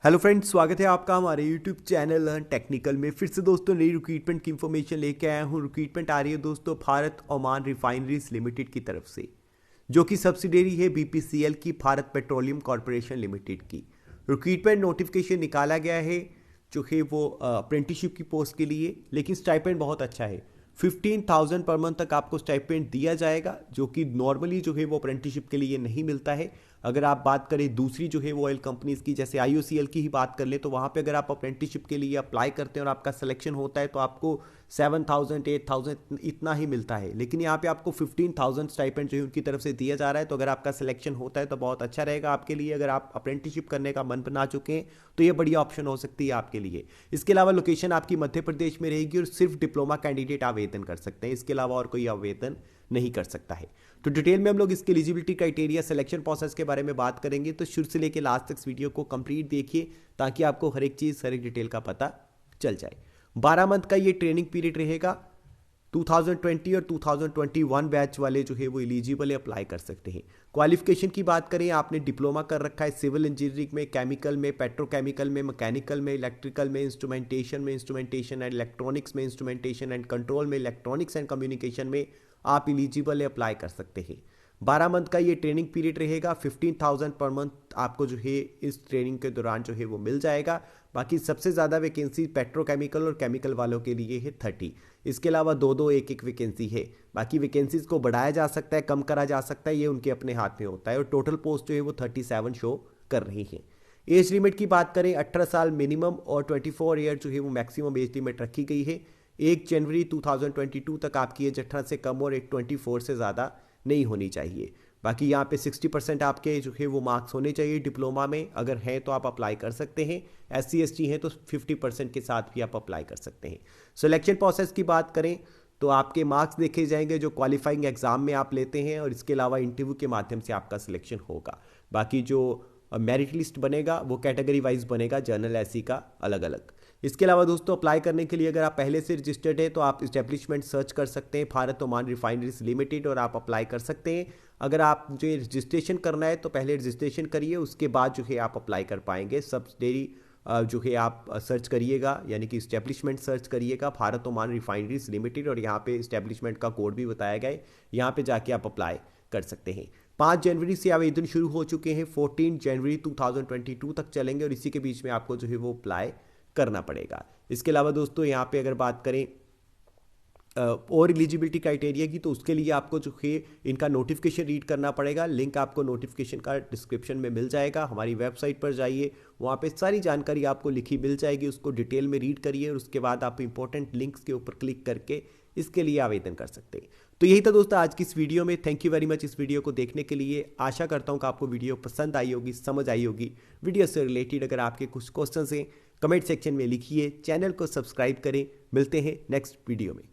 Hello friends, स्वागत है आपका हमारे यूट्यूब चैनल लर्न टेक्निकल में। फिर से दोस्तों नई रिक्रूटमेंट की इन्फॉर्मेशन लेके आया हूँ। रिक्रूटमेंट आ रही है दोस्तों भारत ओमान रिफाइनरीज लिमिटेड की तरफ से, जो कि सब्सिडियरी है बीपीसीएल की, भारत पेट्रोलियम कॉरपोरेशन लिमिटेड की। रिक्रूटमेंट नोटिफिकेशन निकाला गया है जो है वो अप्रेंटिसशिप की पोस्ट के लिए, लेकिन स्टाइपेंड बहुत अच्छा है। 15,000 पर मंथ तक आपको स्टाइपेंड दिया जाएगा, जो कि नॉर्मली जो है वो अप्रेंटिसशिप के लिए नहीं मिलता है। अगर आप बात करें दूसरी जो है वो ऑयल कंपनीज की, जैसे आईओसीएल की ही बात कर ले, तो वहाँ पे अगर आप अप्रेंटिसशिप के लिए अप्लाई करते हैं और आपका सिलेक्शन होता है तो आपको 7,000 8,000 इतना ही मिलता है। लेकिन यहाँ पे आपको 15,000 स्टाइपेंड जो है उनकी तरफ से दिया जा रहा है। तो अगर आपका सिलेक्शन होता है तो बहुत अच्छा रहेगा आपके लिए। अगर आप अप्रेंटिसशिप करने का मन बना चुके हैं तो ये बढ़िया ऑप्शन हो सकती है आपके लिए। इसके अलावा लोकेशन आपकी मध्य प्रदेश में रहेगी और सिर्फ डिप्लोमा कैंडिडेट आवेदन कर सकते हैं। इसके अलावा और कोई आवेदन नहीं कर सकता है। तो डिटेल में हम लोग इसके एलिजिबिलिटी क्राइटेरिया, सिलेक्शन प्रोसेस के बारे में बात करेंगे। तो शुरू से लेकर लास्ट तक इस वीडियो को कंप्लीट देखिए ताकि आपको हर एक चीज़, हर एक डिटेल का पता चल जाए। 12 मंथ का ये ट्रेनिंग पीरियड रहेगा। 2020 और 2021 बैच वाले जो है वो एलिजिबल अप्लाई कर सकते हैं। क्वालिफिकेशन की बात करें, आपने डिप्लोमा कर रखा है सिविल इंजीनियरिंग में, केमिकल में, पेट्रोकेमिकल में, मैकेनिकल में, इलेक्ट्रिकल में, इंस्ट्रूमेंटेशन एंड इलेक्ट्रॉनिक्स में, इंस्ट्रूमेंटेशन एंड कंट्रोल में, इलेक्ट्रॉनिक्स एंड कम्युनिकेशन में आप एलिजिबल अप्लाई कर सकते हैं। 12 मंथ का ये ट्रेनिंग पीरियड रहेगा। 15,000 पर मंथ आपको जो है इस ट्रेनिंग के दौरान जो है वो मिल जाएगा। बाकी सबसे ज़्यादा वैकेंसी पेट्रोकेमिकल और केमिकल वालों के लिए है 30। इसके अलावा दो दो एक एक वैकेंसी है। बाकी वैकेंसीज को बढ़ाया जा सकता है, कम करा जा सकता है, ये उनके अपने हाथ में होता है। और टोटल पोस्ट जो है वो 37 शो कर रही है। एज लिमिट की बात करें, 18 साल मिनिमम और 24 ईयर जो है वो मैक्सिमम एज लिमिट रखी गई है। 1 जनवरी 2022 तक आपकी एज 18 से कम और 24 से ज़्यादा नहीं होनी चाहिए। बाकी यहाँ पे 60% आपके जो है वो मार्क्स होने चाहिए डिप्लोमा में। अगर हैं तो आप अप्लाई कर सकते हैं। SC ST हैं तो 50% के साथ भी आप अप्लाई कर सकते हैं। सिलेक्शन प्रोसेस की बात करें तो आपके मार्क्स देखे जाएंगे जो क्वालिफाइंग एग्जाम में आप लेते हैं, और इसके अलावा इंटरव्यू के माध्यम से आपका सिलेक्शन होगा। बाकी जो मेरिट लिस्ट बनेगा वो कैटेगरी वाइज बनेगा, जनरल SC का अलग अलग। इसके अलावा दोस्तों अप्लाई करने के लिए अगर आप पहले से रजिस्टर्ड है तो आप इस्टेब्लिशमेंट सर्च कर सकते हैं भारत ओमान रिफाइनरीज लिमिटेड और आप अप्लाई कर सकते हैं। अगर आप जो रजिस्ट्रेशन करना है तो पहले रजिस्ट्रेशन करिए, उसके बाद जो है आप अप्लाई कर पाएंगे। सब्सिडियरी जो है आप सर्च करिएगा, यानी कि इस्टेब्लिशमेंट सर्च करिएगा भारत ओमान रिफाइनरीज लिमिटेड, और यहाँ पे इस्टेब्लिशमेंट का कोड भी बताया गया है। यहाँ पे जाके आप अप्लाई कर सकते हैं। 5 जनवरी से आवेदन शुरू हो चुके हैं, 14 जनवरी 2022 तक चलेंगे, और इसी के बीच में आपको जो है वो अप्लाई करना पड़ेगा। इसके अलावा दोस्तों यहाँ पे अगर बात करें और एलिजिबिलिटी क्राइटेरिया की, तो उसके लिए आपको जो है इनका नोटिफिकेशन रीड करना पड़ेगा। लिंक आपको नोटिफिकेशन का डिस्क्रिप्शन में मिल जाएगा। हमारी वेबसाइट पर जाइए, वहाँ पे सारी जानकारी आपको लिखी मिल जाएगी, उसको डिटेल में रीड करिए और उसके बाद आप इंपॉर्टेंट लिंक्स के ऊपर क्लिक करके इसके लिए आवेदन कर सकते हैं। तो यही था दोस्तों आज की इस वीडियो में। थैंक यू वेरी मच इस वीडियो को देखने के लिए। आशा करता हूँ कि आपको वीडियो पसंद आई होगी, समझ आई होगी। वीडियो से रिलेटेड अगर आपके कुछ क्वेश्चन हैं कमेंट सेक्शन में लिखिए, चैनल को सब्सक्राइब करें। मिलते हैं नेक्स्ट वीडियो में।